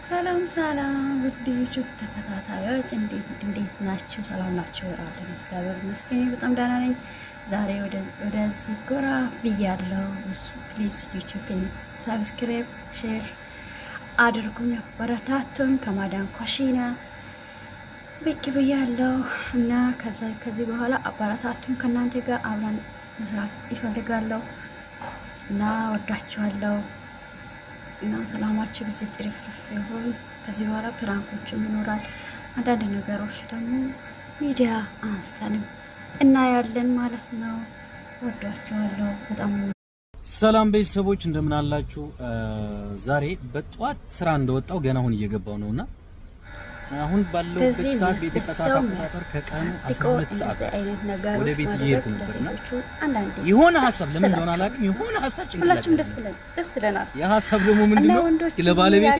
ሰላም ሰላም ውድ ዩቲዩብ ተከታታዮች እንዴት ናችሁ? ሰላም ናችሁ? አለን እግዚአብሔር ይመስገን በጣም ደህና ነኝ። ዛሬ ወደዚህ ጎራ ብያለሁ። ፕሊዝ ዩቲዩብን ሰብስክራይብ፣ ሼር አድርጉኝ፣ አበረታቱኝ። ከማዳን ኮሽና ብቅ ብያለሁ እና ከዚህ በኋላ አበረታቱኝ። ከእናንተ ጋር አብረን መስራት ይፈልጋለሁ እና ወዳችኋለሁ እና ሰላማችሁ ብዙ ጥርፍርፍ ይሁን። ከዚህ በኋላ ፕራንኮችም ይኖራል። አንዳንድ ነገሮች ደግሞ ሚዲያ አንስተንም እናያለን ማለት ነው። ወዳችኋለሁ በጣም። ሰላም ቤተሰቦች እንደምን አላችሁ? ዛሬ በጧት ስራ እንደወጣው ገና አሁን እየገባው ነውና አሁን ባለው ሰዓት በኢትዮጵያ ሰዓት አቆጣጠር ከቀኑ 12 ሰዓት ወደ ቤት እየሄድኩ ነበርና የሆነ ሐሳብ ለምን እንደሆነ አላውቅም። የሆነ ሐሳብ ጭንቅላት ሁላችንም ደስ ይለናል። ያ ሐሳብ ደግሞ ምንድነው? እስኪ ለባለቤት